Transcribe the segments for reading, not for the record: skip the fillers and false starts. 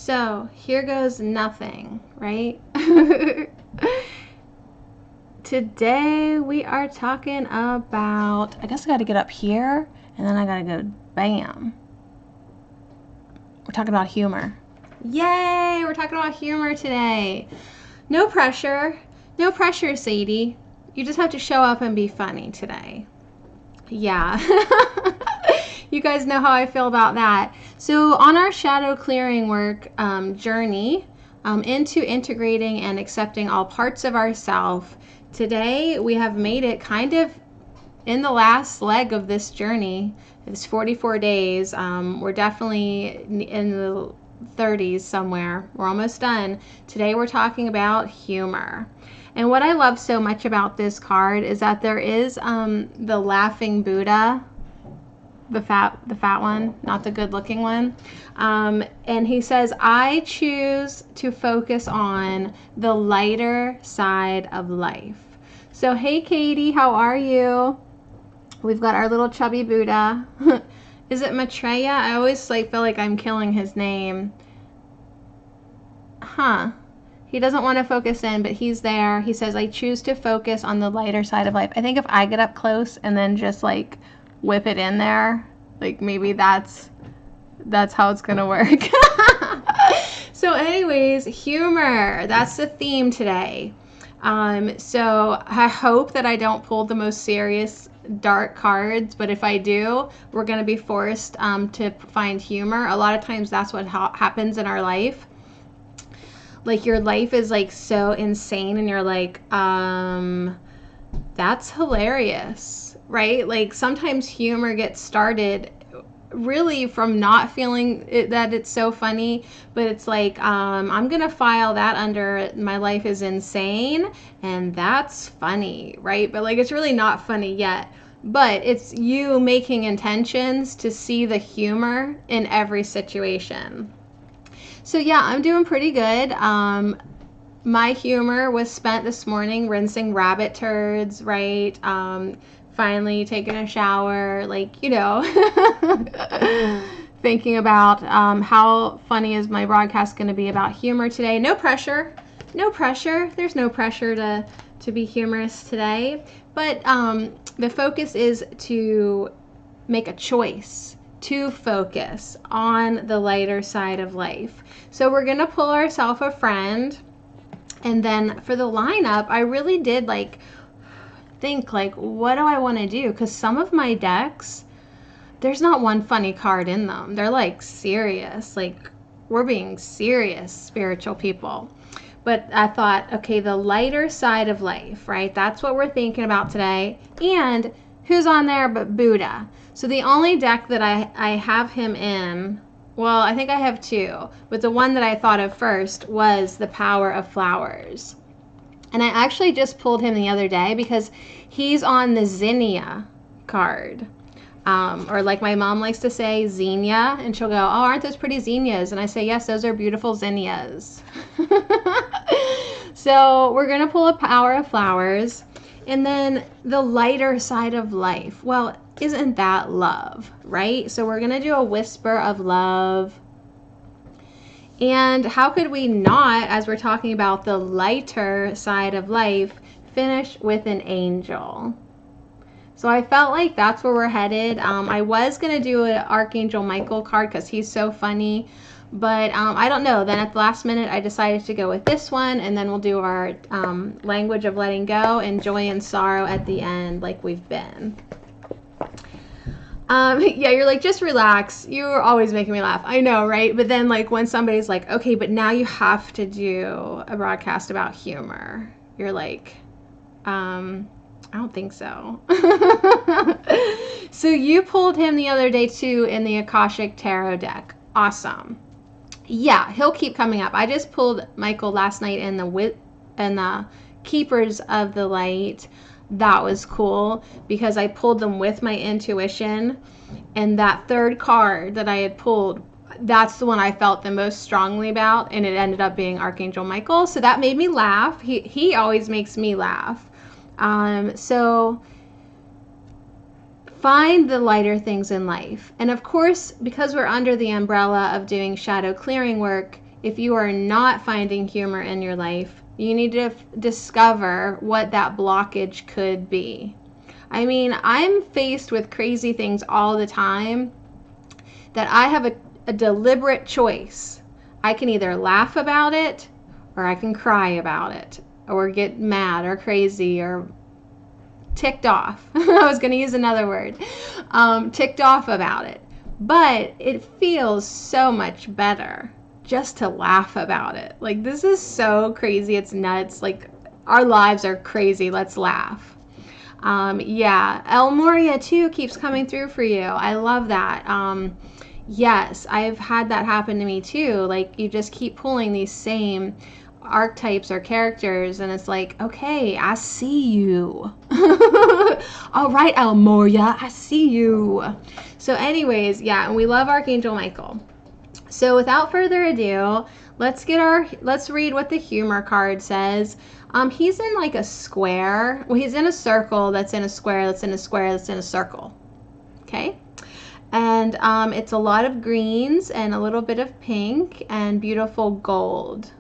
So here goes nothing, right? Today we are talking about, I guess I got to get up here and then I got to go bam. We're talking about humor. Yay! We're talking about humor today. No pressure. No pressure, Sadie. You just have to show up and be funny today. Yeah. You guys know how I feel about that. So on our shadow clearing work journey into integrating and accepting all parts of ourself, today we have made it kind of in the last leg of this journey. It's 44 days. We're definitely in the 30s somewhere. We're almost done. Today we're talking about humor. And what I love so much about this card is that there is the laughing Buddha, the fat one, not the good looking one. And he says, I choose to focus on the lighter side of life. So, hey, Katie, how are you? We've got our little chubby Buddha. Is it Maitreya? I always feel like I'm killing his name. Huh. He doesn't want to focus in, but he's there. He says, I choose to focus on the lighter side of life. I think if I get up close and then just whip it in there, maybe that's how it's gonna work. So anyways, humor, that's the theme today. So I hope that I don't pull the most serious dark cards, but if I do, we're gonna be forced to find humor. A lot of times that's what happens in our life. Your life is so insane and you're that's hilarious, right? Sometimes humor gets started really from not feeling that it's so funny, but it's I'm gonna file that under my life is insane and that's funny, right? But it's really not funny yet, but it's you making intentions to see the humor in every situation. So yeah, I'm doing pretty good. My humor was spent this morning rinsing rabbit turds, right? Finally taking a shower, thinking about how funny is my broadcast going to be about humor today. No pressure. No pressure. There's no pressure to be humorous today. But the focus is to make a choice to focus on the lighter side of life. So we're going to pull ourselves a friend. And then for the lineup, I really did think what do I want to do? Because some of my decks, there's not one funny card in them. They're serious. We're being serious spiritual people. But I thought, okay, the lighter side of life, right? That's what we're thinking about today. And who's on there but Buddha? So the only deck that I have him in, well, I think I have two, but the one that I thought of first was the Power of Flowers. And I actually just pulled him the other day because he's on the Zinnia card. Or like my mom likes to say, Xenia. And she'll go, oh, aren't those pretty zinnias? And I say, yes, those are beautiful zinnias. So we're going to pull a Power of Flowers. And then the lighter side of life. Well, isn't that love, right? So we're going to do a Whisper of Love. And how could we not, as we're talking about the lighter side of life, finish with an angel? So I felt like that's where we're headed. I was going to do an Archangel Michael card because he's so funny. But I don't know. Then at the last minute, I decided to go with this one. And then we'll do our language of letting go and joy and sorrow at the end like we've been. Yeah, you're just relax. You're always making me laugh. I know, right? But then when somebody's okay, but now you have to do a broadcast about humor. You're I don't think so. So you pulled him the other day too in the Akashic Tarot deck. Awesome. Yeah, he'll keep coming up. I just pulled Michael last night in the Keepers of the Light. That was cool because I pulled them with my intuition, and that third card that I had pulled, that's the one I felt the most strongly about, and it ended up being Archangel Michael. So that made me laugh. He always makes me laugh. So find the lighter things in life. And of course, because we're under the umbrella of doing shadow clearing work, if you are not finding humor in your life, you need to discover what that blockage could be. I mean, I'm faced with crazy things all the time that I have a deliberate choice. I can either laugh about it or I can cry about it or get mad or crazy or ticked off. I was going to use another word. Ticked off about it. But it feels so much better just to laugh about it. Like, this is so crazy. It's nuts. Like, our lives are crazy. Let's laugh. Yeah, El Moria too keeps coming through for you. I love that. Yes, I've had that happen to me too. Like, you just keep pulling these same archetypes or characters, and it's like, okay, I see you. All right, El Moria, I see you. So anyways, yeah, and we love Archangel Michael. So without further ado, let's read what the humor card says. He's in like a square. Well, he's in a circle that's in a square that's in a square that's in a circle. Okay? And it's a lot of greens and a little bit of pink and beautiful gold.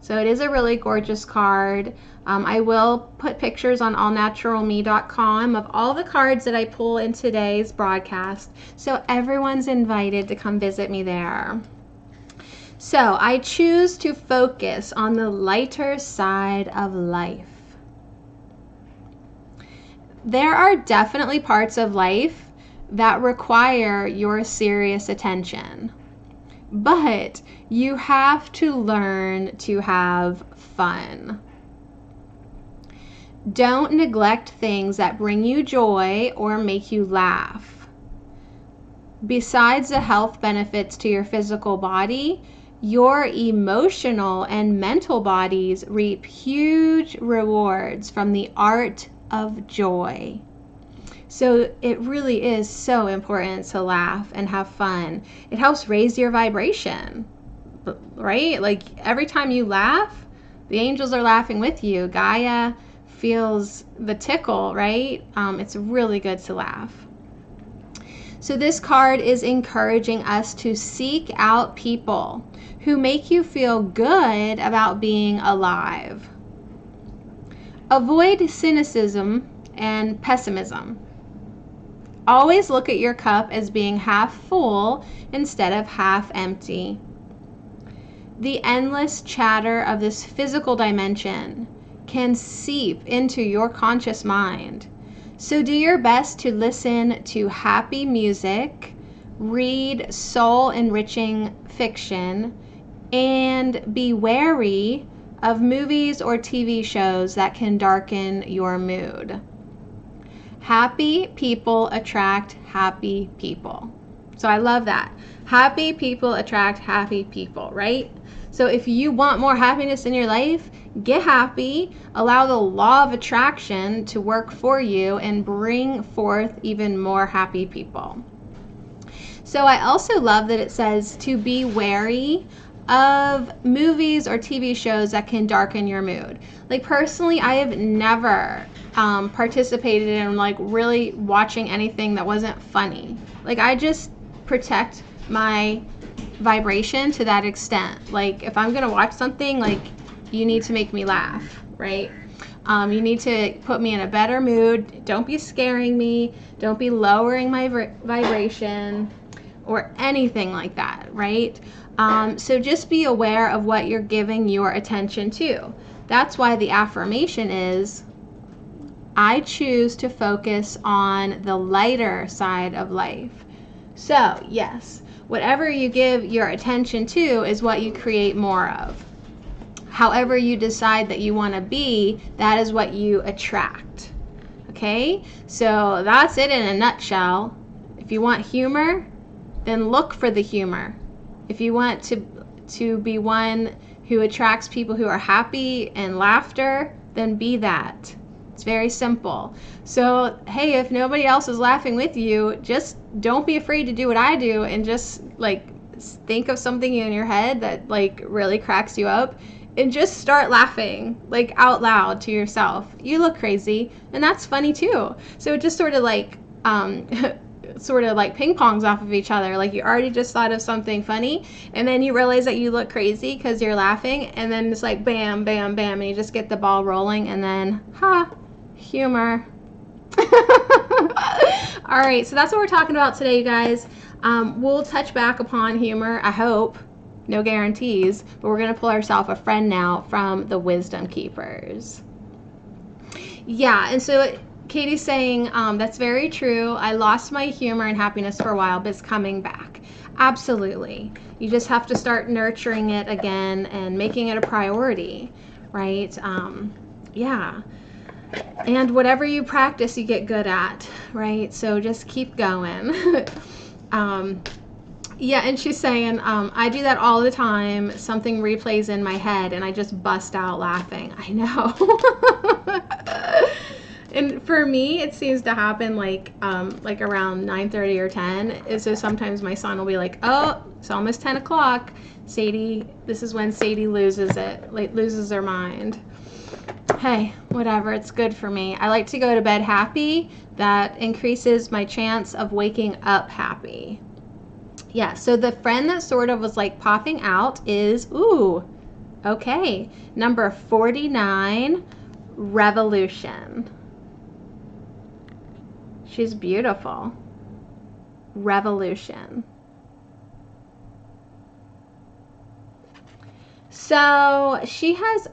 So it is a really gorgeous card. I will put pictures on allnaturalme.com of all the cards that I pull in today's broadcast. So everyone's invited to come visit me there. So I choose to focus on the lighter side of life. There are definitely parts of life that require your serious attention. But you have to learn to have fun. Don't neglect things that bring you joy or make you laugh. Besides the health benefits to your physical body, your emotional and mental bodies reap huge rewards from the art of joy. So it really is so important to laugh and have fun. It helps raise your vibration, right? Like, every time you laugh, the angels are laughing with you. Gaia feels the tickle, right? It's really good to laugh. So this card is encouraging us to seek out people who make you feel good about being alive. Avoid cynicism and pessimism. Always look at your cup as being half full instead of half empty. The endless chatter of this physical dimension can seep into your conscious mind. So do your best to listen to happy music, read soul-enriching fiction, and be wary of movies or TV shows that can darken your mood. Happy people attract happy people. So I love that. Happy people attract happy people, right? So if you want more happiness in your life, get happy, allow the law of attraction to work for you, and bring forth even more happy people. So I also love that it says to be wary of movies or TV shows that can darken your mood. Like, personally, I have never participated in like really watching anything that wasn't funny. Like, I just protect my vibration to that extent. Like, if I'm gonna watch something, like, you need to make me laugh, right? You need to put me in a better mood. Don't be scaring me. Don't be lowering my vibration or anything like that, right? So just be aware of what you're giving your attention to. That's why the affirmation is, I choose to focus on the lighter side of life. So yes, whatever you give your attention to is what you create more of. However you decide that you want to be, that is what you attract. Okay? So that's it in a nutshell. If you want humor, then look for the humor. If you want to be one who attracts people who are happy and laughter, then be that. It's very simple. So, hey, if nobody else is laughing with you, just don't be afraid to do what I do and just like think of something in your head that like really cracks you up and just start laughing like out loud to yourself. You look crazy, and that's funny too. So it just sort of like sort of like ping pongs off of each other. Like you already just thought of something funny, and then you realize that you look crazy because you're laughing, and then it's like bam, bam, bam, and you just get the ball rolling, and then humor. All right, so that's what we're talking about today, you guys. We'll touch back upon humor, I hope. No guarantees, but we're going to pull ourselves a friend now from the Wisdom Keepers. Yeah, and so Katie's saying, that's very true. I lost my humor and happiness for a while, but it's coming back. Absolutely. You just have to start nurturing it again and making it a priority, right? Yeah. And whatever you practice, you get good at, right? So just keep going. Yeah, and she's saying, I do that all the time. Something replays in my head, and I just bust out laughing. I know. And for me, it seems to happen like around 9:30 or 10. So sometimes my son will be like, oh, it's almost 10 o'clock. Sadie, this is when Sadie loses it, like loses her mind. Hey, whatever, it's good for me. I like to go to bed happy. That increases my chance of waking up happy. Yeah, so the friend that sort of was like popping out is, okay, number 49, Revolution. She's beautiful. Revolution. So she has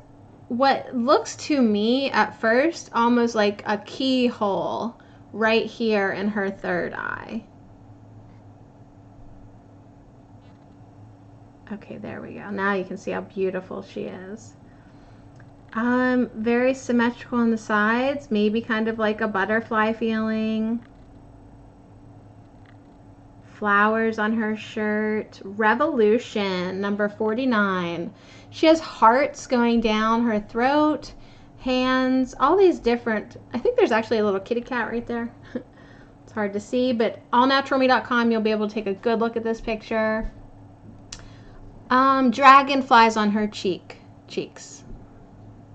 what looks to me at first almost like a keyhole right here in her third eye. Okay, there we go. Now you can see how beautiful she is. Very symmetrical on the sides, maybe kind of like a butterfly feeling. Flowers on her shirt. Revolution, number 49. She has hearts going down her throat, hands, all these different, I think there's actually a little kitty cat right there. It's hard to see, but allnaturalme.com, you'll be able to take a good look at this picture. Dragonflies on her cheeks.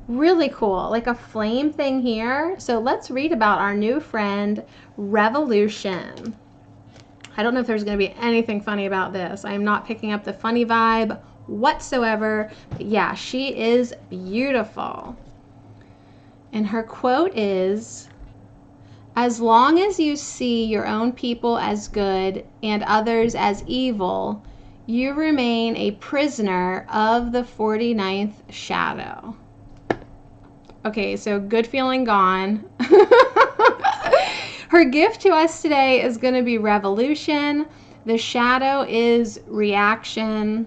Really cool, like a flame thing here. So let's read about our new friend, Revolution. I don't know if there's going to be anything funny about this. I am not picking up the funny vibe whatsoever. But yeah, she is beautiful. And her quote is, as long as you see your own people as good and others as evil, you remain a prisoner of the 49th shadow. Okay, so good feeling gone. Her gift to us today is going to be revolution. The shadow is reaction.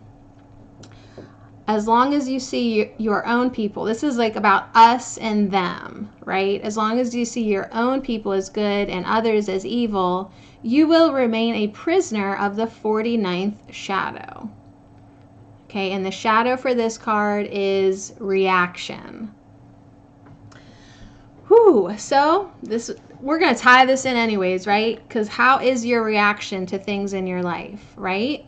As long as you see your own people, this is like about us and them, right? As long as you see your own people as good and others as evil, you will remain a prisoner of the 49th shadow. Okay, and the shadow for this card is reaction. Whew, so we're going to tie this in anyways, right? Because how is your reaction to things in your life, right?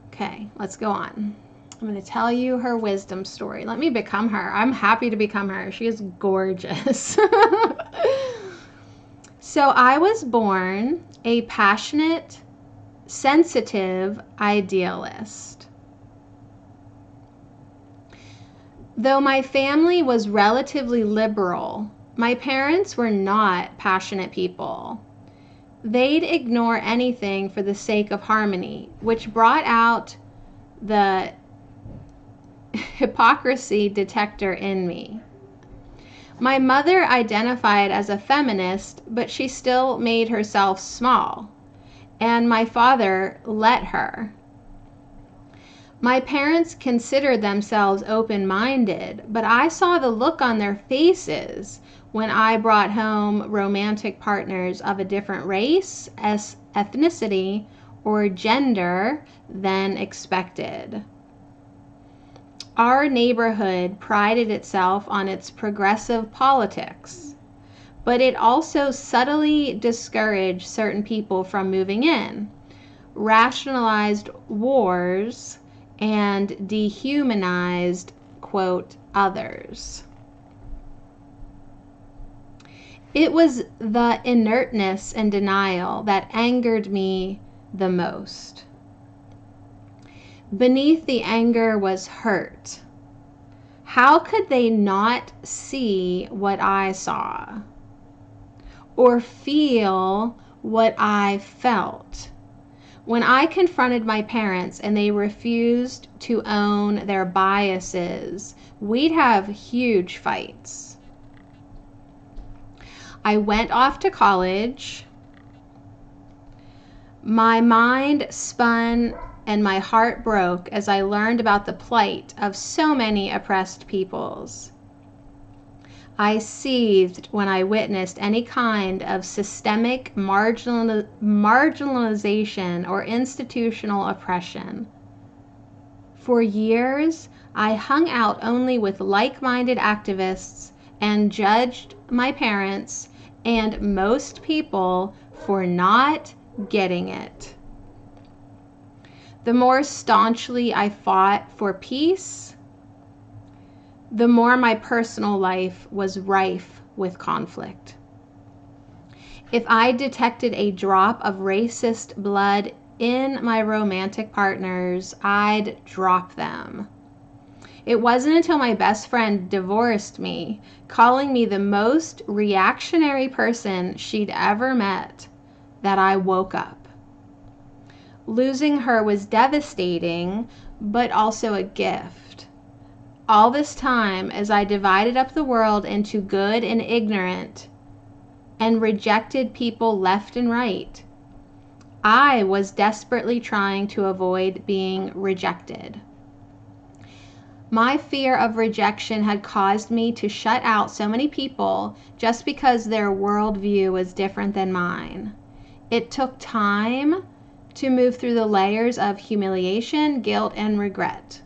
Okay, let's go on. I'm going to tell you her wisdom story. Let me become her. I'm happy to become her. She is gorgeous. So I was born a passionate, sensitive idealist. Though my family was relatively liberal, my parents were not passionate people. They'd ignore anything for the sake of harmony, which brought out the hypocrisy detector in me. My mother identified as a feminist, but she still made herself small, and my father let her. My parents considered themselves open-minded, but I saw the look on their faces when I brought home romantic partners of a different race, ethnicity, or gender than expected. Our neighborhood prided itself on its progressive politics, but it also subtly discouraged certain people from moving in, rationalized wars, and dehumanized, quote, others. It was the inertness and denial that angered me the most. Beneath the anger was hurt. How could they not see what I saw or feel what I felt? When I confronted my parents and they refused to own their biases, we'd have huge fights. I went off to college. My mind spun and my heart broke as I learned about the plight of so many oppressed peoples. I seethed when I witnessed any kind of systemic marginalization or institutional oppression. For years, I hung out only with like-minded activists and judged my parents and most people for not getting it. The more staunchly I fought for peace, the more my personal life was rife with conflict. If I detected a drop of racist blood in my romantic partners, I'd drop them. It wasn't until my best friend divorced me, calling me the most reactionary person she'd ever met, that I woke up. Losing her was devastating, but also a gift. All this time, as I divided up the world into good and ignorant and rejected people left and right, I was desperately trying to avoid being rejected. My fear of rejection had caused me to shut out so many people just because their worldview was different than mine. It took time to move through the layers of humiliation, guilt, and regret.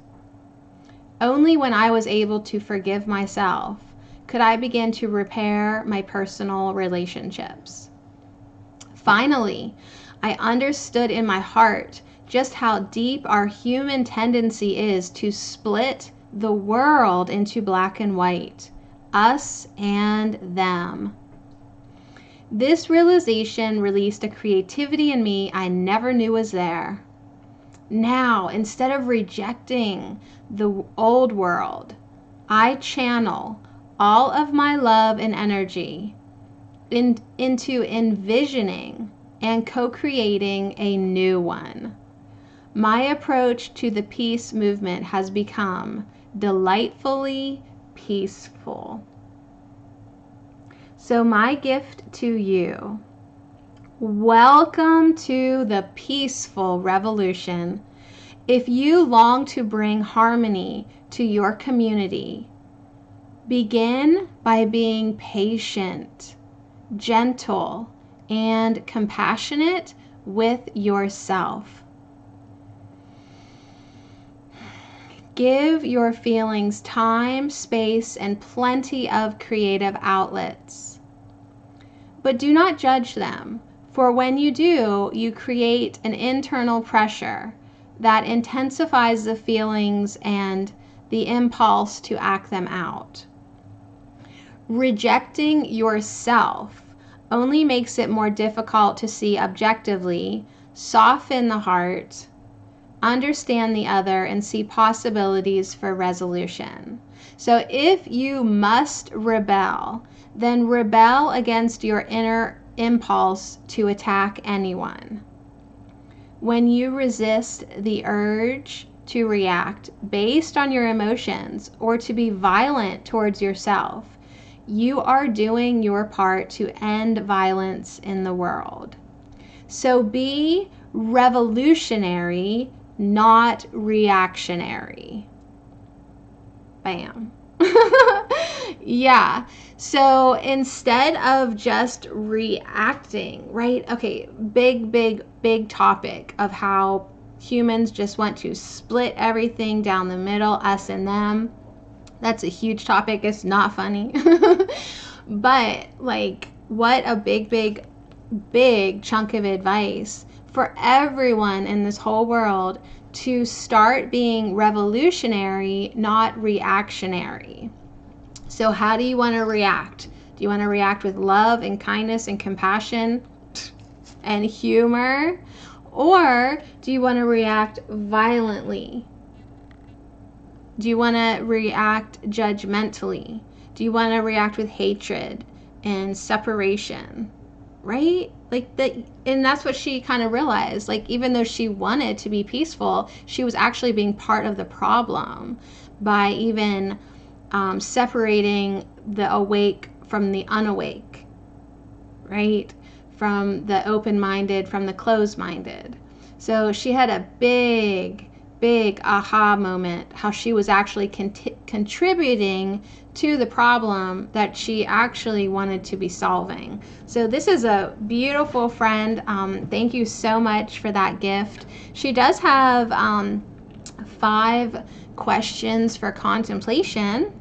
Only when I was able to forgive myself could I begin to repair my personal relationships. Finally, I understood in my heart just how deep our human tendency is to split the world into black and white, us and them. This realization released a creativity in me I never knew was there. Now, instead of rejecting the old world, I channel all of my love and energy into envisioning and co-creating a new one. My approach to the peace movement has become delightfully peaceful. So my gift to you, welcome to the peaceful revolution. If you long to bring harmony to your community, begin by being patient, gentle, and compassionate with yourself. Give your feelings time, space, and plenty of creative outlets. But do not judge them, for when you do, you create an internal pressure that intensifies the feelings and the impulse to act them out. Rejecting yourself only makes it more difficult to see objectively, soften the heart, understand the other, and see possibilities for resolution. So if you must rebel, then rebel against your inner impulse to attack anyone. When you resist the urge to react based on your emotions or to be violent towards yourself, you are doing your part to end violence in the world. So be revolutionary, not reactionary. Bam. Yeah. So instead of just reacting, right? Okay, big topic of how humans just want to split everything down the middle, us and them. That's a huge topic. It's not funny. But like, what a big chunk of advice for everyone in this whole world to start being revolutionary, not reactionary. So how do you want to react Do you want to react with love and kindness and compassion and humor? Or do you want to react violently? Do you want to react judgmentally? Do you want to react with hatred and separation? Right? Like that, and that's what she kind of realized. Like, even though she wanted to be peaceful, she was actually being part of the problem by even separating the awake from the unawake, right? From the open-minded from the closed-minded. So she had a big aha moment, how she was actually contributing to the problem that she actually wanted to be solving. So this is a beautiful friend. Thank you so much for that gift. She does have 5 questions for contemplation.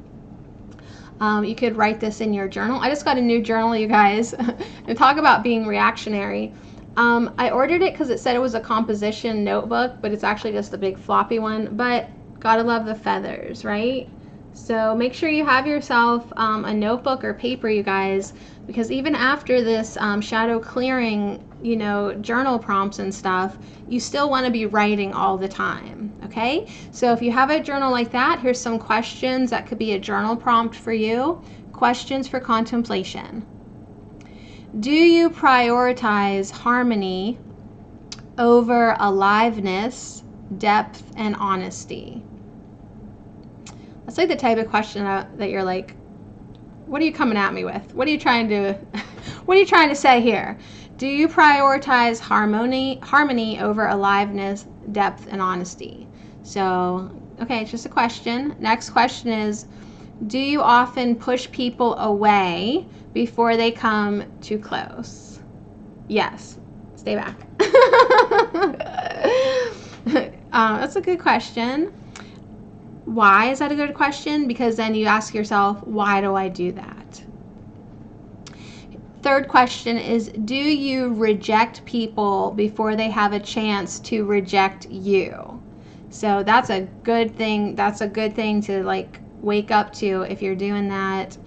You could write this in your journal. I just got a new journal, you guys. And talk about being reactionary. I ordered it because it said it was a composition notebook, but it's actually just a big floppy one. But gotta love the feathers, right? So make sure you have yourself a notebook or paper, you guys, because even after this shadow clearing, you know, journal prompts and stuff, you still want to be writing all the time, okay? So if you have a journal like that, here's some questions that could be a journal prompt for you. Questions for contemplation. Do you prioritize harmony over aliveness, depth, and honesty? That's like the type of question that you're like, what are you coming at me with? What are you trying to what are you trying to say here? Do you prioritize harmony over aliveness, depth, and honesty? So, okay, it's just a question. Next question is, do you often push people away before they come too close? Yes. Stay back. That's a good question. Why is that a good question? Because then you ask yourself, why do I do that? Third question is, do you reject people before they have a chance to reject you? So that's a good thing. That's a good thing to like wake up to if you're doing that.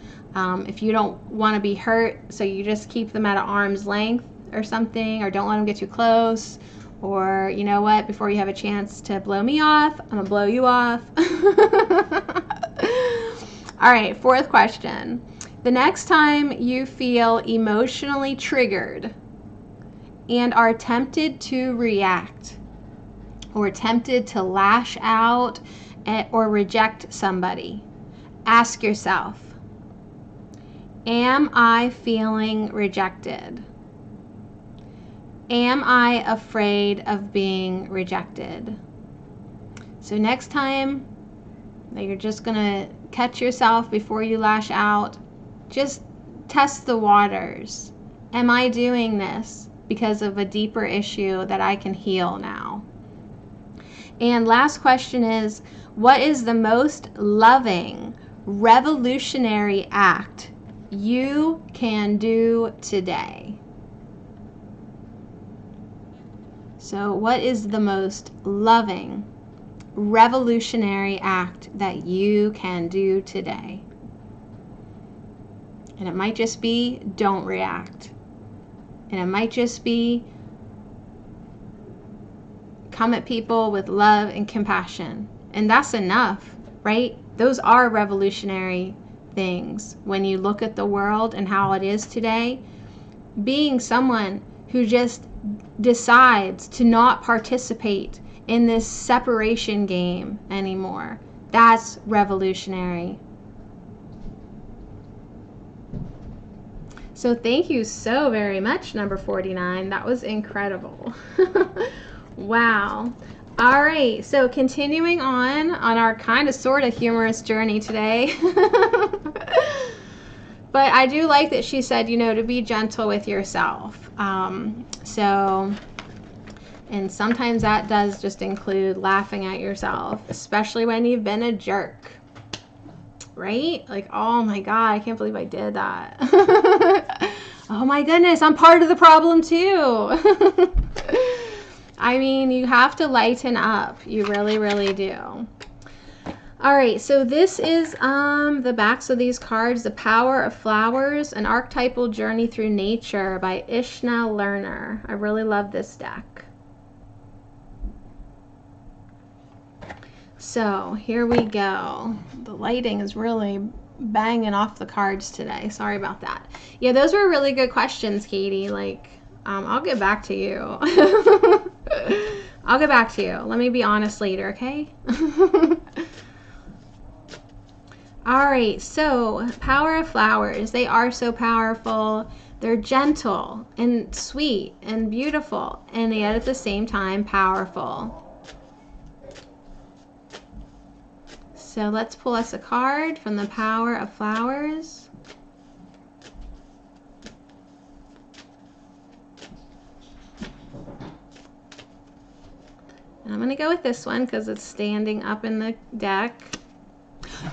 If you don't want to be hurt, so you just keep them at an arm's length or something, or don't let them get too close. Or, you know what, before you have a chance to blow me off, I'm going to blow you off. All right, 4th question. The next time you feel emotionally triggered and are tempted to react or tempted to lash out or reject somebody, ask yourself, am I feeling rejected? Am I afraid of being rejected? So next time that you're just going to catch yourself before you lash out, just test the waters. Am I doing this because of a deeper issue that I can heal now? And last question is, what is the most loving, revolutionary act you can do today? So what is the most loving, revolutionary act that you can do today? And it might just be, don't react. And it might just be, come at people with love and compassion. And that's enough, right? Those are revolutionary things. When you look at the world and how it is today, being someone who just decides to not participate in this separation game anymore, that's revolutionary. So thank you so very much, number 49. That was incredible. Wow. All right, so continuing on our kind of sort of humorous journey today. But I do like that she said, you know, to be gentle with yourself. And sometimes that does just include laughing at yourself, especially when you've been a jerk, right? Like, oh my God, I can't believe I did that. Oh my goodness, I'm part of the problem too. I mean, you have to lighten up. You really, really do. All right, so this is the backs of these cards, The Power of Flowers, An Archetypal Journey Through Nature by Ishna Lerner. I really love this deck. So here we go. The lighting is really banging off the cards today. Sorry about that. Yeah, those were really good questions, Katie. Like, I'll get back to you. I'll get back to you. Let me be honest later, okay? All right, so Power of Flowers. They are so powerful. They're gentle and sweet and beautiful, and yet at the same time powerful. So let's pull us a card from the Power of Flowers. And I'm going to go with this one because it's standing up in the deck.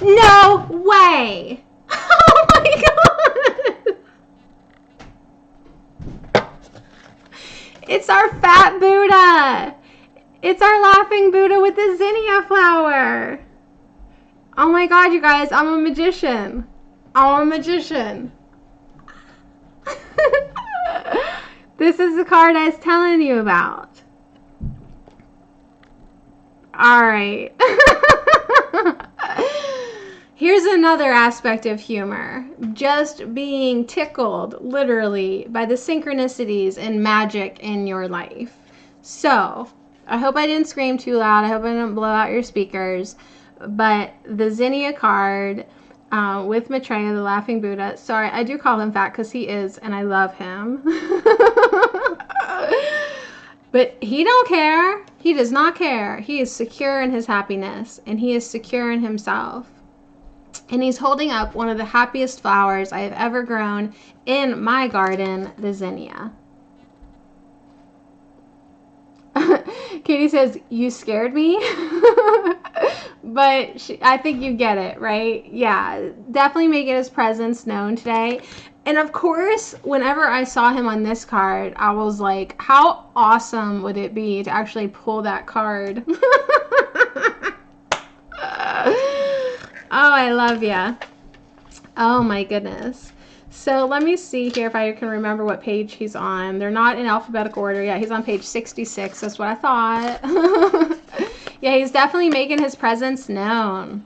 No way! Oh my God! It's our fat Buddha! It's our laughing Buddha with the zinnia flower! Oh my God, you guys, I'm a magician. I'm a magician. This is the card I was telling you about. All right. Here's another aspect of humor. Just being tickled, literally, by the synchronicities and magic in your life. So, I hope I didn't scream too loud. I hope I didn't blow out your speakers. But the Zinnia card with Maitreya, the Laughing Buddha. Sorry, I do call him fat because he is, and I love him. But he don't care. He does not care. He is secure in his happiness, and he is secure in himself. And he's holding up one of the happiest flowers I have ever grown in my garden, the zinnia. Katie says, you scared me. But I think you get it, right? Yeah, definitely making his presence known today. And of course, whenever I saw him on this card, I was like, how awesome would it be to actually pull that card? Oh, I love ya. Oh my goodness. So let me see here if I can remember what page he's on. They're not in alphabetical order yet. He's on page 66. That's what I thought. Yeah, he's definitely making his presence known.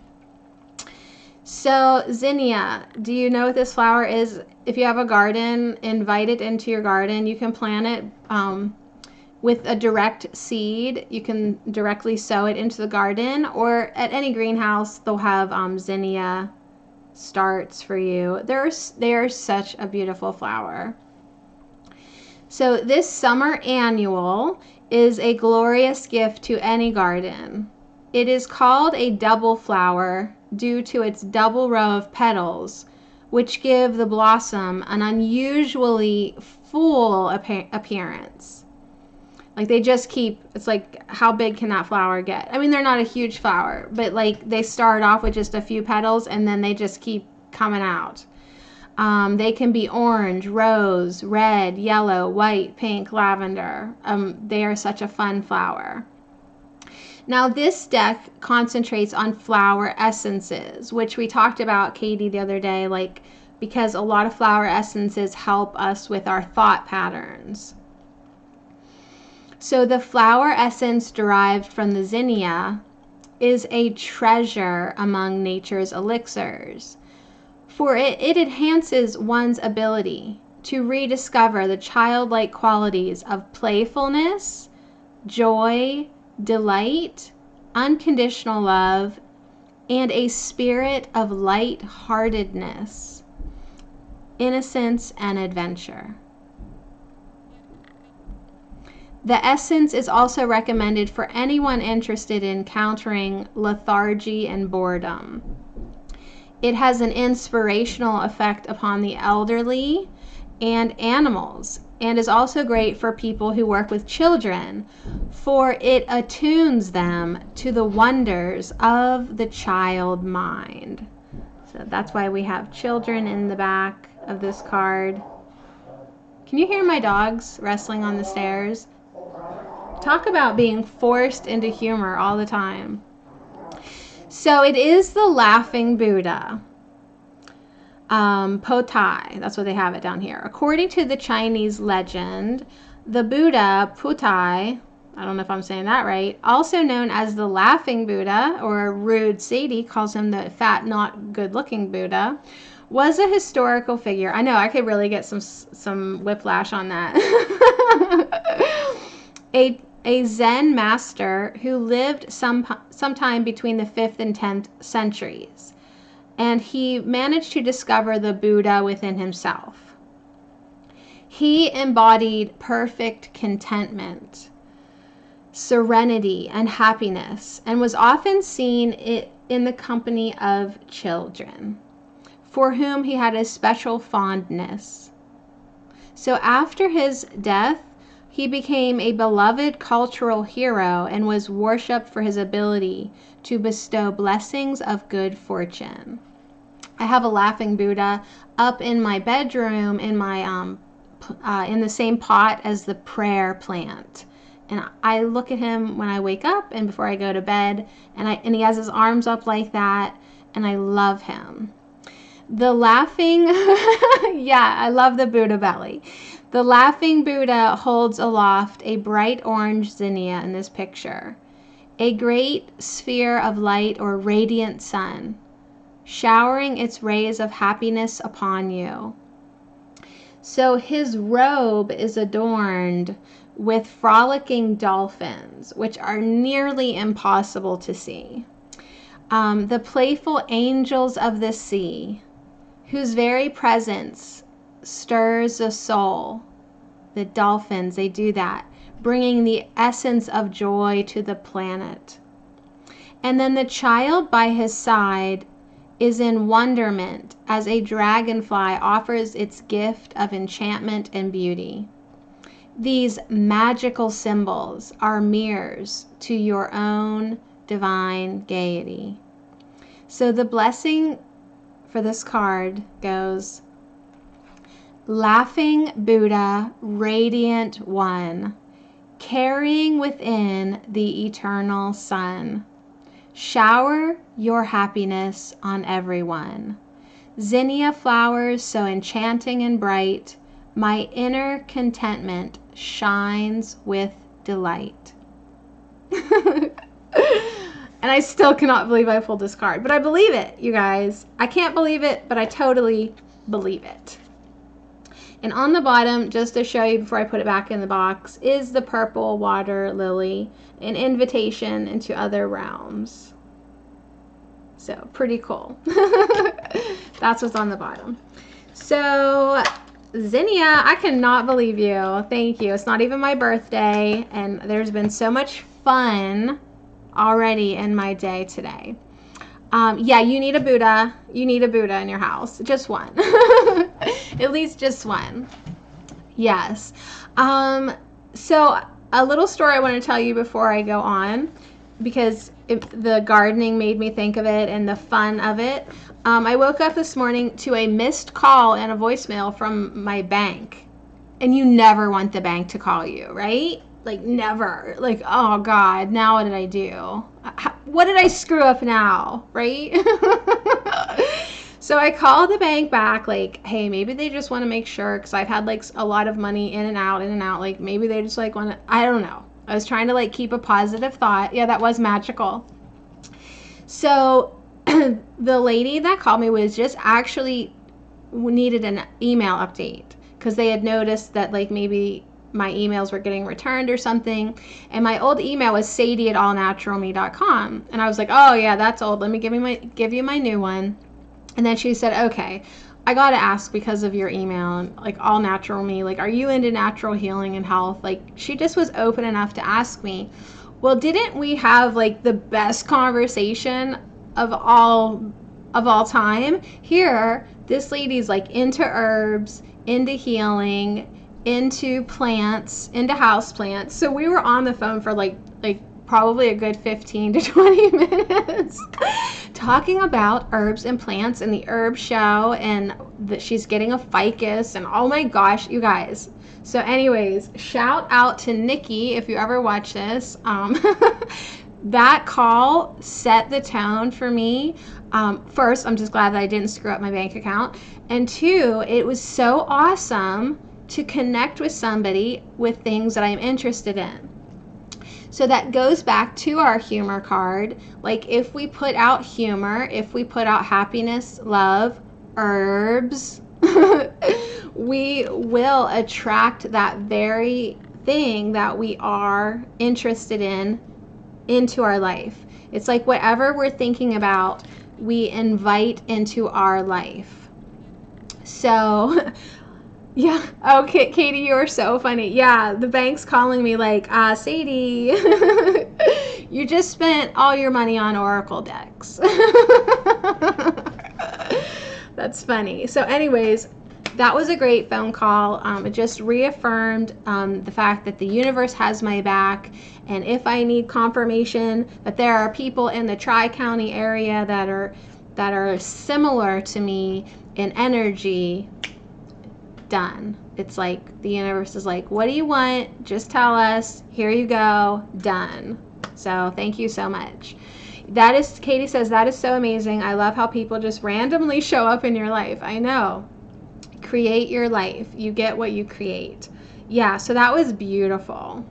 So zinnia, do you know what this flower is? If you have a garden, invite it into your garden. You can plant it with a direct seed. You can directly sow it into the garden, or at any greenhouse, they'll have zinnia starts for you. They're such a beautiful flower. So this summer annual is a glorious gift to any garden. It is called a double flower due to its double row of petals, which give the blossom an unusually full appearance. Like they just keep, it's like, how big can that flower get? I mean, they're not a huge flower, but like they start off with just a few petals and then they just keep coming out. They can be orange, rose, red, yellow, white, pink, lavender. They are such a fun flower. Now this deck concentrates on flower essences, which we talked about, Katie, the other day, like, because a lot of flower essences help us with our thought patterns. So the flower essence derived from the zinnia is a treasure among nature's elixirs, for it enhances one's ability to rediscover the childlike qualities of playfulness, joy, delight, unconditional love, and a spirit of light-heartedness, innocence, and adventure. The essence is also recommended for anyone interested in countering lethargy and boredom. It has an inspirational effect upon the elderly and animals, and is also great for people who work with children, for it attunes them to the wonders of the child mind. So that's why we have children in the back of this card. Can you hear my dogs wrestling on the stairs? Talk about being forced into humor all the time. So it is the laughing Buddha. Potai, that's what they have it down here. According to the Chinese legend, the Buddha, Putai, I don't know if I'm saying that right, also known as the laughing Buddha, or rude Sadie calls him the fat, not good-looking Buddha, was a historical figure. I know, I could really get some whiplash on that. a Zen master who lived sometime between the 5th and 10th centuries. And he managed to discover the Buddha within himself. He embodied perfect contentment, serenity, and happiness, and was often seen in the company of children, for whom he had a special fondness. So after his death, he became a beloved cultural hero and was worshipped for his ability to bestow blessings of good fortune. I have a laughing Buddha up in my bedroom in my in the same pot as the prayer plant. And I look at him when I wake up and before I go to bed, and he has his arms up like that, and I love him. The laughing, yeah, I love the Buddha belly. The laughing Buddha holds aloft a bright orange zinnia in this picture, a great sphere of light or radiant sun, showering its rays of happiness upon you. So his robe is adorned with frolicking dolphins, which are nearly impossible to see. The playful angels of the sea, whose very presence stirs the soul. The dolphins, they do that, bringing the essence of joy to the planet. And then the child by his side is in wonderment as a dragonfly offers its gift of enchantment and beauty. These magical symbols are mirrors to your own divine gaiety. So the blessing for this card goes, laughing Buddha, radiant one, carrying within the eternal sun. Shower your happiness on everyone. Zinnia flowers so enchanting and bright, my inner contentment shines with delight. And I still cannot believe I pulled this card, but I believe it, you guys. I can't believe it, but I totally believe it. And on the bottom, just to show you before I put it back in the box, is the purple water lily, an invitation into other realms. So pretty cool. That's what's on the bottom. So Zinnia, I cannot believe you. Thank you. It's not even my birthday, and there's been so much fun already in my day today. Yeah, you need a Buddha. You need a Buddha in your house. Just one. At least just one. Yes. So a little story I want to tell you before I go on, because the gardening made me think of it and the fun of it. I woke up this morning to a missed call and a voicemail from my bank. And you never want the bank to call you, right? Like, never. Like, oh God, now what did I do? What did I screw up now, right? So I called the bank back, like, hey, maybe they just want to make sure, because I've had like a lot of money in and out, like maybe they just like want to, I don't know. I was trying to like keep a positive thought. Yeah, that was magical. So the lady that called me was just actually needed an email update, because they had noticed that like maybe my emails were getting returned or something, and my old email was sadie@allnaturalme.com, and I was like, oh yeah, that's old, let me give you my new one. And then she said, okay, I gotta ask, because of your email and like All Natural Me, like, are you into natural healing and health? Like, she just was open enough to ask me, well, didn't we have like the best conversation of all time? Here, this lady's like into herbs, into healing, into plants, into house plants. So we were on the phone for like probably a good 15 to 20 minutes talking about herbs and plants and the herb show, and that she's getting a ficus, and oh my gosh, you guys. So anyways, shout out to Nikki if you ever watch this. that call set the tone for me. First, I'm just glad that I didn't screw up my bank account. And two, it was so awesome to connect with somebody with things that I'm interested in. So that goes back to our humor card. Like if we put out humor, if we put out happiness, love, herbs, we will attract that very thing that we are interested in into our life. It's like whatever we're thinking about, we invite into our life. So yeah. Okay, Katie, you are so funny. Yeah, the bank's calling me like, Sadie, you just spent all your money on Oracle decks. That's funny. So anyways, that was a great phone call. It just reaffirmed the fact that the universe has my back. And if I need confirmation that there are people in the Tri-County area that are similar to me in energy, done. It's like the universe is like, what do you want? Just tell us. Here you go. Done. So thank you so much. That is, Katie says, that is so amazing. I love how people just randomly show up in your life. I know. Create your life. You get what you create. Yeah, so that was beautiful.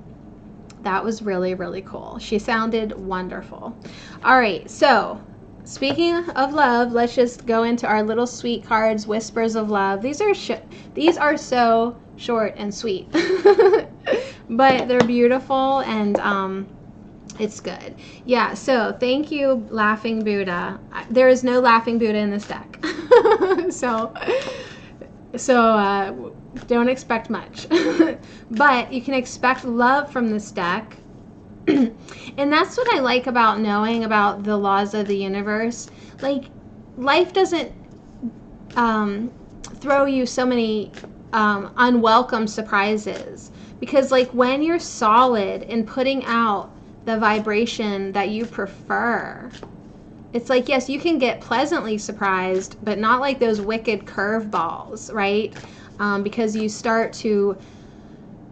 That was really, really cool. She sounded wonderful. All right, so speaking of love, let's just go into our little sweet cards, Whispers of Love. These are so short and sweet, but they're beautiful, and it's good. Yeah, so thank you, Laughing Buddha. There is no Laughing Buddha in this deck. so don't expect much. But you can expect love from this deck. And that's what I like about knowing about the laws of the universe. Like, life doesn't throw you so many unwelcome surprises. Because, like, when you're solid in putting out the vibration that you prefer, it's like, yes, you can get pleasantly surprised, but not like those wicked curveballs, right? Because you start to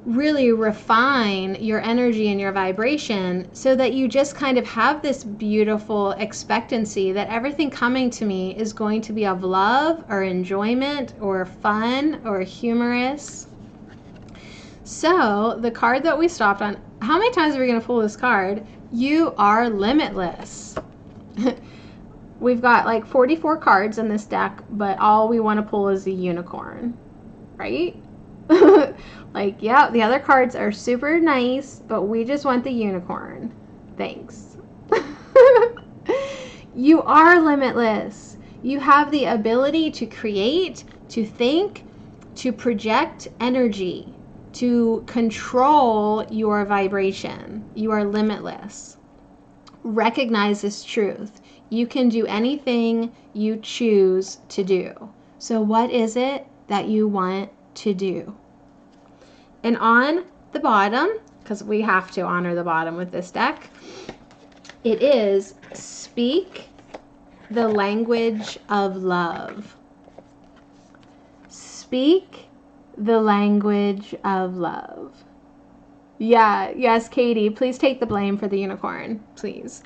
really refine your energy and your vibration so that you just kind of have this beautiful expectancy that everything coming to me is going to be of love or enjoyment or fun or humorous. So the card that we stopped on, how many times are we going to pull this card? You are limitless. We've got like 44 cards in this deck, but all we want to pull is a unicorn, right? Like, yeah, the other cards are super nice, but we just want the unicorn. Thanks. You are limitless. You have the ability to create, to think, to project energy, to control your vibration. You are limitless. Recognize this truth. You can do anything you choose to do. So what is it that you want to do? And on the bottom, because we have to honor the bottom with this deck, it is speak the language of love. Speak the language of love. Yeah, yes, Katie, please take the blame for the unicorn, please.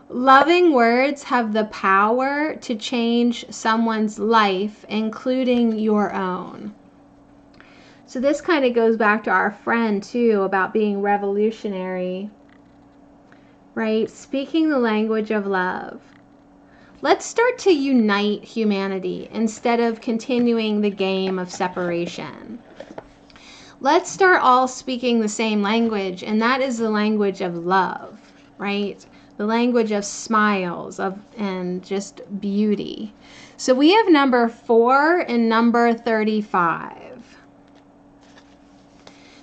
Loving words have the power to change someone's life, including your own. So this kind of goes back to our friend too about being revolutionary, right? Speaking the language of love. Let's start to unite humanity instead of continuing the game of separation. Let's start all speaking the same language, and that is the language of love, right? The language of smiles and just beauty. So we have number 4 and number 35.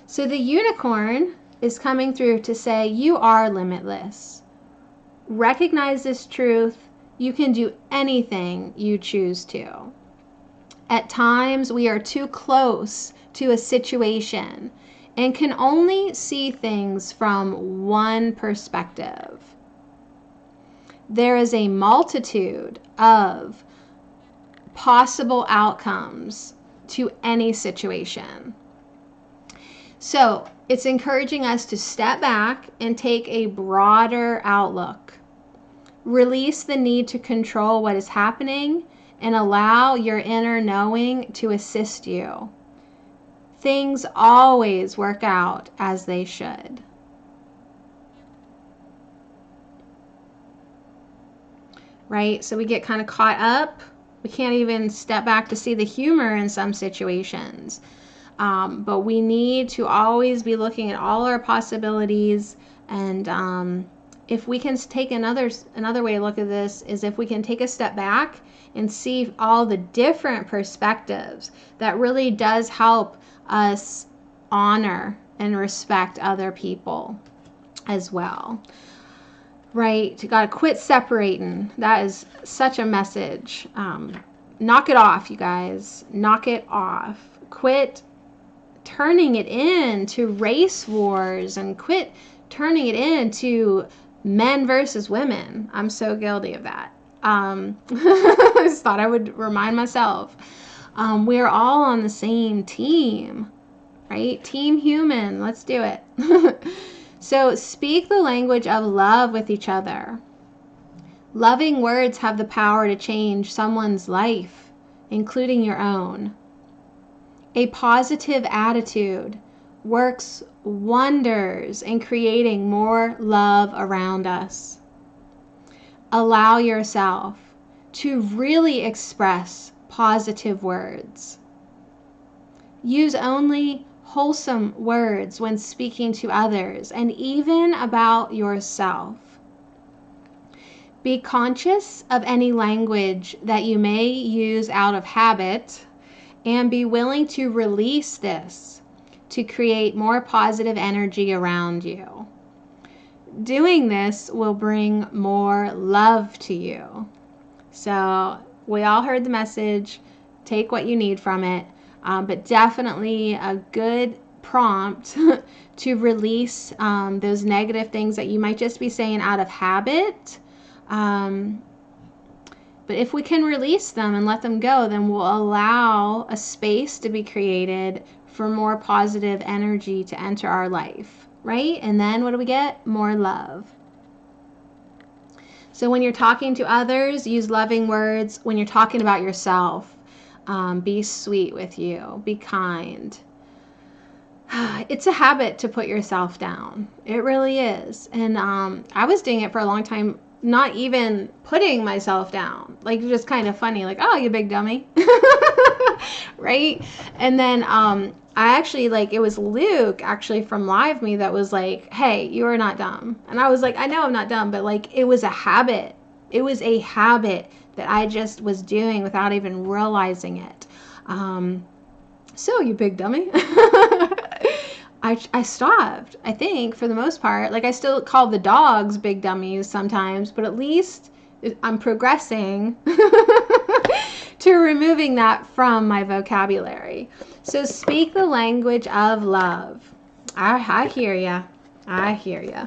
So the unicorn is coming through to say you are limitless. Recognize this truth. You can do anything you choose to. At times we are too close to a situation and can only see things from one perspective. There is a multitude of possible outcomes to any situation. So it's encouraging us to step back and take a broader outlook. Release the need to control what is happening and allow your inner knowing to assist you. Things always work out as they should. Right? So we get kind of caught up. We can't even step back to see the humor in some situations. But we need to always be looking at all our possibilities. And if we can take another way to look at this is if we can take a step back and see all the different perspectives, that really does help us honor and respect other people as well. Right? You gotta quit separating. That is such a message. Knock it off, you guys. Knock it off. Quit turning it into race wars and quit turning it into men versus women. I'm so guilty of that. I just thought I would remind myself. We're all on the same team, right? Team human. Let's do it. So speak the language of love with each other. Loving words have the power to change someone's life, including your own. A positive attitude works wonders in creating more love around us. Allow yourself to really express positive words. Use only wholesome words when speaking to others and even about yourself. Be conscious of any language that you may use out of habit and be willing to release this to create more positive energy around you. Doing this will bring more love to you. So we all heard the message. Take what you need from it. But definitely a good prompt to release those negative things that you might just be saying out of habit. But if we can release them and let them go, then we'll allow a space to be created for more positive energy to enter our life, right? And then what do we get? More love. So when you're talking to others, use loving words. When you're talking about yourself, be sweet with you. Be kind. It's a habit to put yourself down. It really is. And I was doing it for a long time, not even putting myself down. Like, just kind of funny. Like, oh, you big dummy. Right? And then I actually, like, it was Luke actually from Live Me that was like, hey, you are not dumb. And I was like, I know I'm not dumb, but like, it was a habit. It was a habit that I just was doing without even realizing it. So, you big dummy. I stopped, I think, for the most part. Like, I still call the dogs big dummies sometimes, but at least I'm progressing to removing that from my vocabulary. So speak the language of love. I hear ya. I hear ya.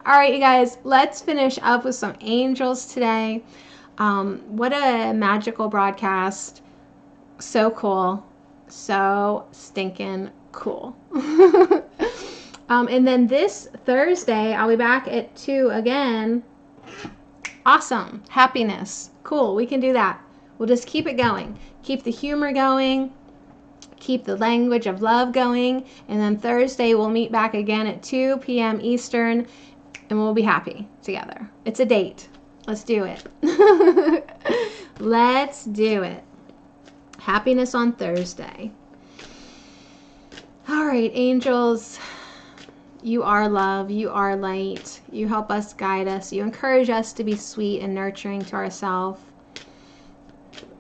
All right, you guys, let's finish up with some angels today. What a magical broadcast. So cool. So stinking cool. And then this Thursday, I'll be back at 2 again. Awesome. Happiness. Cool. We can do that. We'll just keep it going. Keep the humor going. Keep the language of love going. And then Thursday, we'll meet back again at 2 p.m. Eastern, and we'll be happy together. It's a date. Let's do it. Let's do it. Happiness on Thursday. All right, angels. You are love. You are light. You help us, guide us. You encourage us to be sweet and nurturing to ourselves.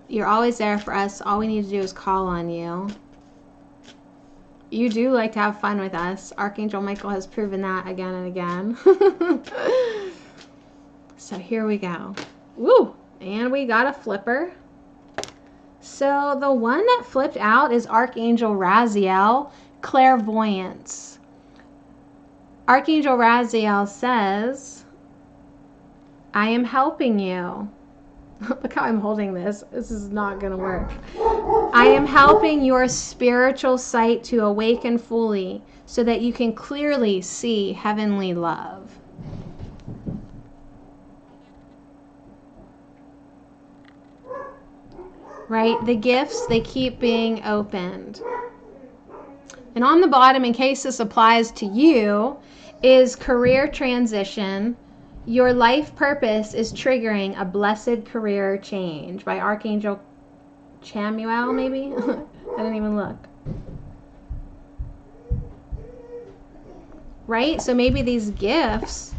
You're always there for us. All we need to do is call on you. You do like to have fun with us. Archangel Michael has proven that again and again. So here we go. Woo! And we got a flipper. So the one that flipped out is Archangel Raziel, Clairvoyance. Archangel Raziel says, I am helping you. Look how I'm holding this. This is not going to work. I am helping your spiritual sight to awaken fully so that you can clearly see heavenly love. Right? The gifts, they keep being opened. And on the bottom, in case this applies to you, is career transition. Your life purpose is triggering a blessed career change by Archangel Chamuel, maybe? I didn't even look. Right? So maybe these gifts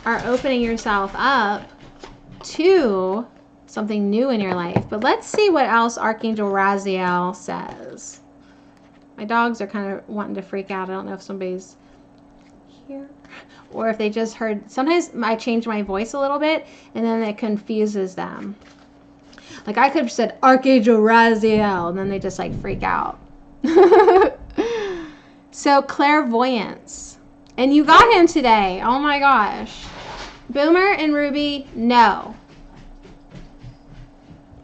are opening yourself up to something new in your life. But let's see what else Archangel Raziel says. My dogs are kind of wanting to freak out. I don't know if somebody's here or if they just heard. Sometimes I change my voice a little bit and then it confuses them. Like I could have said Archangel Raziel and then they just like freak out. So clairvoyance. And you got him today. Oh my gosh. Boomer and Ruby, no.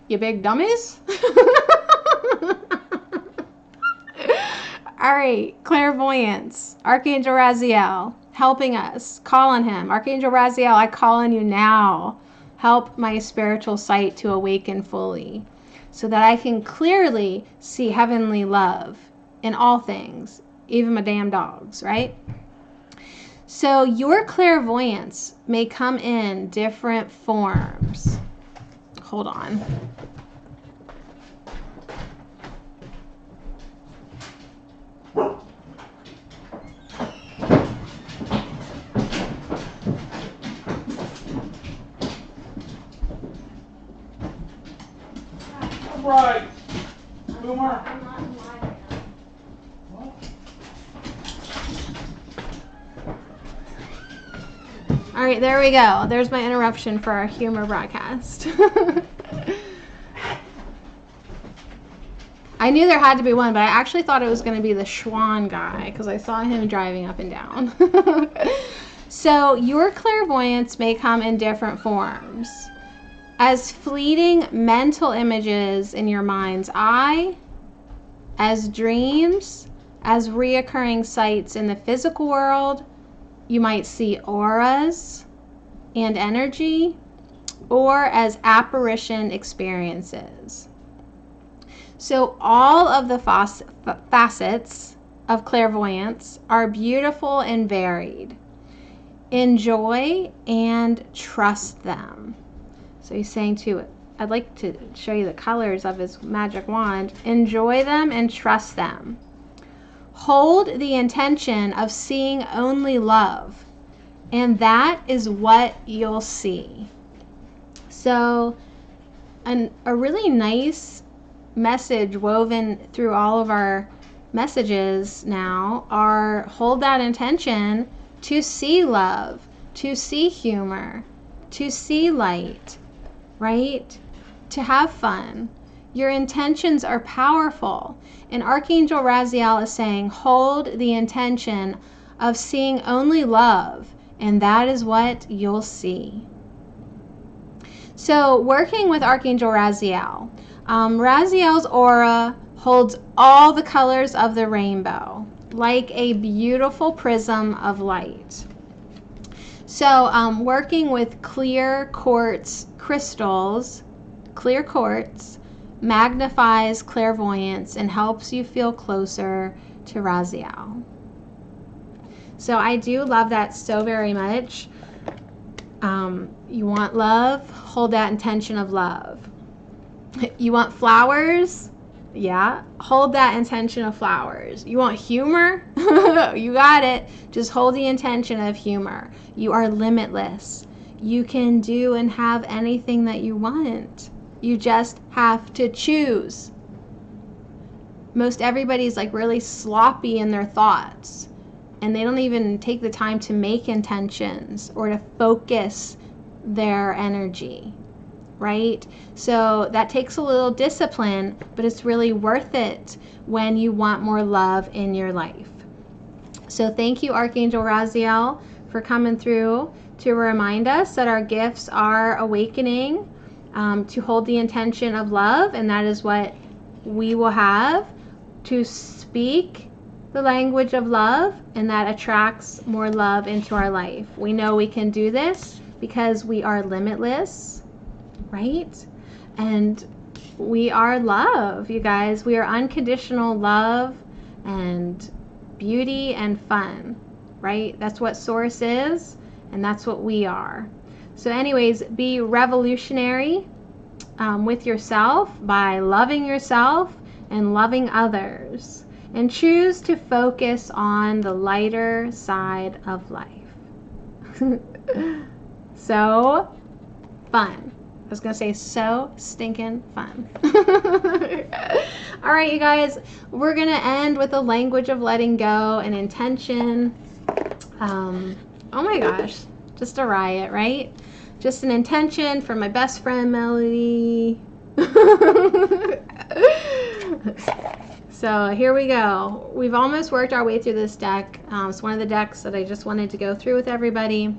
You big dummies? All right, clairvoyance. Archangel Raziel, helping us. Call on him. Archangel Raziel, I call on you now. Help my spiritual sight to awaken fully so that I can clearly see heavenly love in all things, even my damn dogs, right? So your clairvoyance may come in different forms. Hold on. Right. Boomer. All right, there we go. There's my interruption for our humor broadcast. I knew there had to be one, but I actually thought it was going to be the Schwan guy because I saw him driving up and down. So your clairvoyance may come in different forms. As fleeting mental images in your mind's eye, as dreams, as reoccurring sights in the physical world. You might see auras and energy, or as apparition experiences. So all of the facets of clairvoyance are beautiful and varied. Enjoy and trust them. So he's saying to, I'd like to show you the colors of his magic wand. Enjoy them and trust them. Hold the intention of seeing only love, and that is what you'll see. So a really nice message woven through all of our messages now are hold that intention to see love, to see humor, to see light, right? To have fun. Your intentions are powerful. And Archangel Raziel is saying, hold the intention of seeing only love, and that is what you'll see. So working with Archangel Raziel, Raziel's aura holds all the colors of the rainbow, like a beautiful prism of light. So working with clear quartz crystals, clear quartz magnifies clairvoyance and helps you feel closer to Raziel. So I do love that so very much. You want love, hold that intention of love. You want flowers? Yeah, hold that intention of flowers. You want humor? You got it. Just hold the intention of humor. You are limitless. You can do and have anything that you want. You just have to choose. Most everybody's like really sloppy in their thoughts, and they don't even take the time to make intentions or to focus their energy, right? So that takes a little discipline, but it's really worth it when you want more love in your life. So thank you, Archangel Raziel, for coming through to remind us that our gifts are awakening. to hold the intention of love, and that is what we will have, to speak the language of love, and that attracts more love into our life. We know we can do this because we are limitless, right? And we are love, you guys. We are unconditional love and beauty and fun, right? That's what Source is, and that's what we are. So anyways, be revolutionary with yourself by loving yourself and loving others, and choose to focus on the lighter side of life. So fun. I was going to say so stinking fun. All right, you guys, we're going to end with the language of letting go and intention. Oh my gosh, just a riot, right? Just an intention from my best friend, Melody. So here we go. We've almost worked our way through this deck. It's one of the decks that I just wanted to go through with everybody.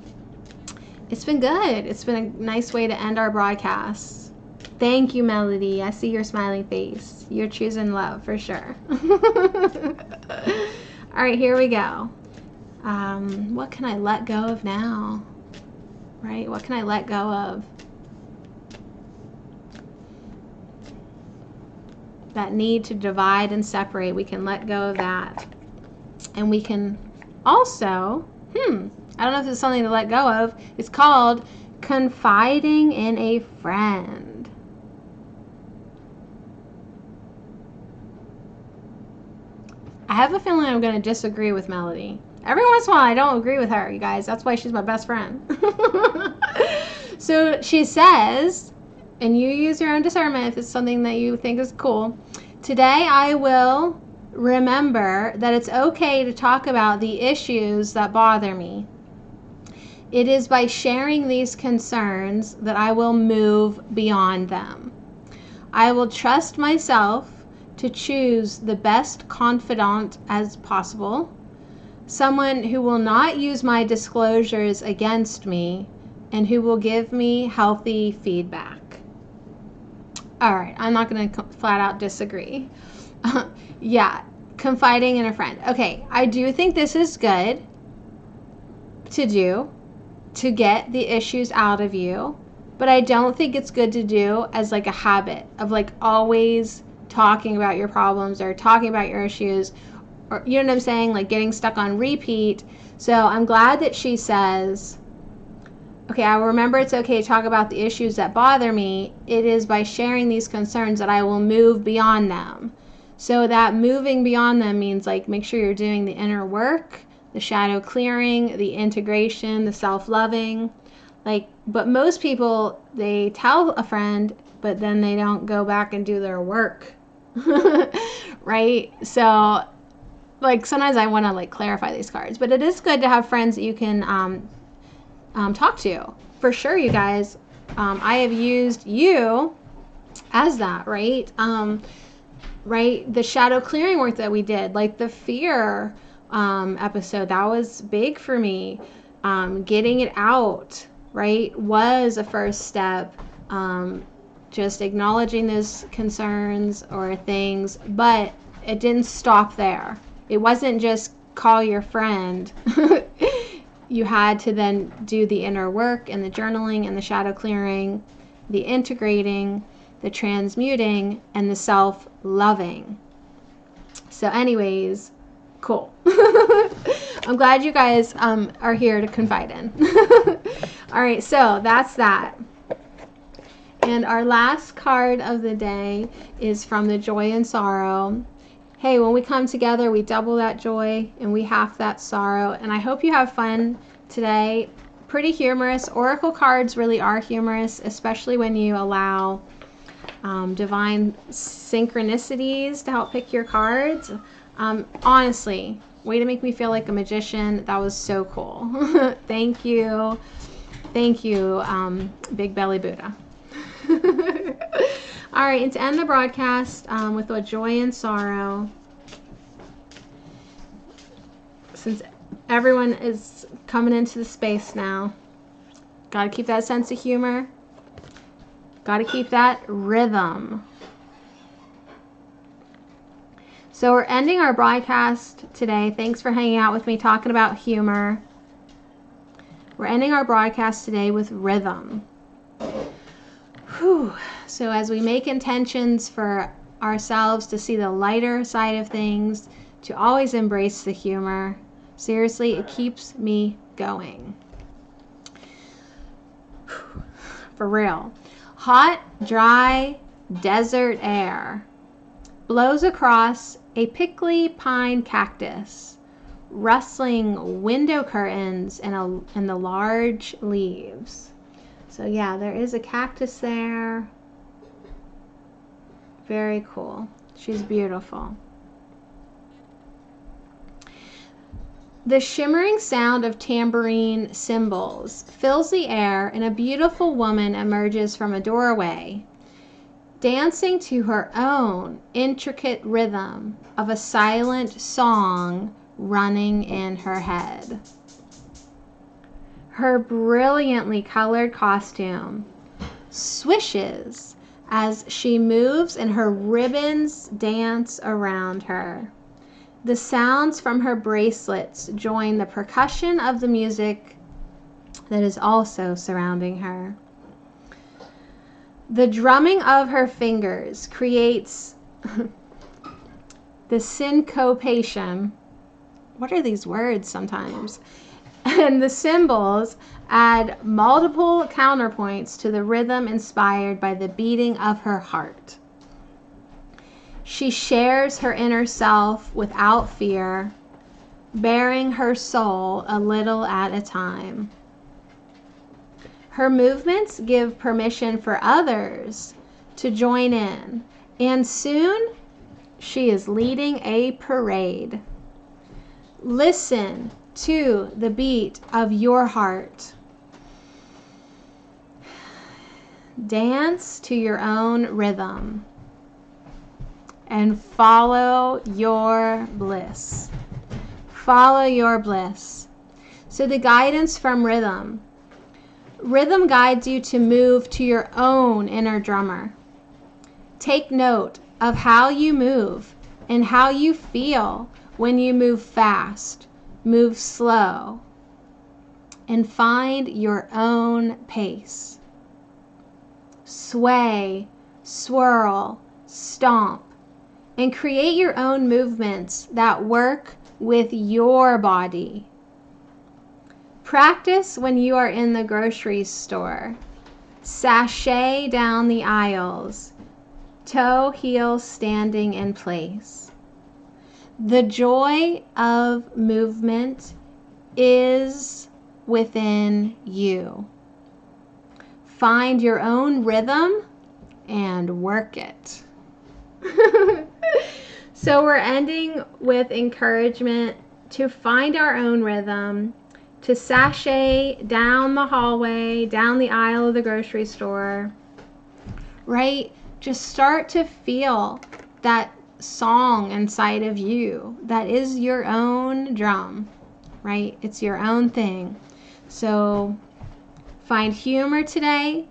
It's been good. It's been a nice way to end our broadcast. Thank you, Melody. I see your smiling face. You're choosing love for sure. All right, here we go. What can I let go of now? Right? What can I let go of? That need to divide and separate. We can let go of that. And we can also, I don't know if it's something to let go of. It's called confiding in a friend. I have a feeling I'm going to disagree with Melody. Every once in a while, I don't agree with her, you guys. That's why she's my best friend. So she says, and you use your own discernment if it's something that you think is cool. Today, I will remember that it's okay to talk about the issues that bother me. It is by sharing these concerns that I will move beyond them. I will trust myself to choose the best confidant as possible, someone who will not use my disclosures against me and who will give me healthy feedback. All right, I'm not going to flat out disagree. Yeah, confiding in a friend. Okay, I do think this is good to do, to get the issues out of you, but I don't think it's good to do as like a habit of like always talking about your problems or talking about your issues, or you know what I'm saying, like getting stuck on repeat. So I'm glad that she says, okay, I will remember it's okay to talk about the issues that bother me. It is by sharing these concerns that I will move beyond them. So that moving beyond them means like make sure you're doing the inner work, the shadow clearing, the integration, the self-loving. Like, but most people, they tell a friend, but then they don't go back and do their work. Right? So like sometimes I want to like clarify these cards, but it is good to have friends that you can talk to, for sure, you guys. I have used you as that, right? Right, the shadow clearing work that we did, like the fear episode, that was big for me. Getting it out, right, was a first step. Just acknowledging those concerns or things, but it didn't stop there. It wasn't just call your friend. You had to then do the inner work and the journaling and the shadow clearing, the integrating, the transmuting, and the self-loving. So anyways, cool. I'm glad you guys are here to confide in. All right, so that's that. And our last card of the day is from the Joy and Sorrow. Hey, when we come together, we double that joy and we half that sorrow. And I hope you have fun today. Pretty humorous. Oracle cards really are humorous, especially when you allow divine synchronicities to help pick your cards. Honestly, way to make me feel like a magician. That was so cool. Thank you. Thank you, Big Belly Buddha. All right, and to end the broadcast with a Joy and Sorrow, since everyone is coming into the space now, gotta keep that sense of humor. Got to keep that rhythm. So we're ending our broadcast today. Thanks for hanging out with me talking about humor. We're ending our broadcast today with rhythm. Whew. So as we make intentions for ourselves to see the lighter side of things, to always embrace the humor, seriously, it keeps me going. For real. Hot, dry, desert air blows across a prickly pine cactus, rustling window curtains and the large leaves. So yeah, there is a cactus there. Very cool. She's beautiful. The shimmering sound of tambourine cymbals fills the air, and a beautiful woman emerges from a doorway, dancing to her own intricate rhythm of a silent song running in her head. Her brilliantly colored costume swishes as she moves and her ribbons dance around her. The sounds from her bracelets join the percussion of the music that is also surrounding her. The drumming of her fingers creates the syncopation. What are these words sometimes? And the cymbals add multiple counterpoints to the rhythm inspired by the beating of her heart. She shares her inner self without fear, bearing her soul a little at a time. Her movements give permission for others to join in, and soon she is leading a parade. Listen to the beat of your heart. Dance to your own rhythm and follow your bliss. Follow your bliss. So the guidance from rhythm. Rhythm guides you to move to your own inner drummer. Take note of how you move and how you feel when you move fast, move slow, and find your own pace. Sway, swirl, stomp, and create your own movements that work with your body. Practice when you are in the grocery store. Sashay down the aisles, toe heel standing in place. The joy of movement is within you. Find your own rhythm and work it. So we're ending with encouragement to find our own rhythm, to sashay down the hallway, down the aisle of the grocery store, right? Just start to feel that song inside of you that is your own drum, right? It's your own thing. So find humor today,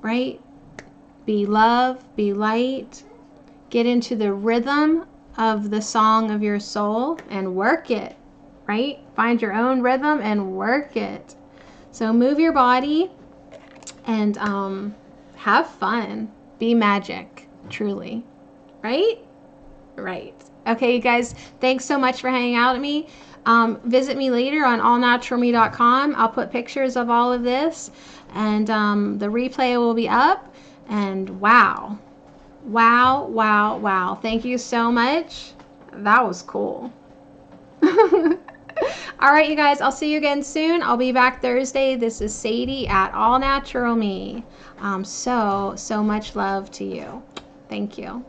right? Be love, be light. Get into the rhythm of the song of your soul and work it, right? Find your own rhythm and work it. So move your body and have fun. Be magic, truly. Right? Right. Okay, you guys, thanks so much for hanging out with me. Visit me later on allnaturalme.com. I'll put pictures of all of this, and the replay will be up. And wow. Wow, wow, wow. Thank you so much. That was cool. All right, you guys, I'll see you again soon. I'll be back Thursday. This is Sadie at All Natural Me. So much love to you. Thank you.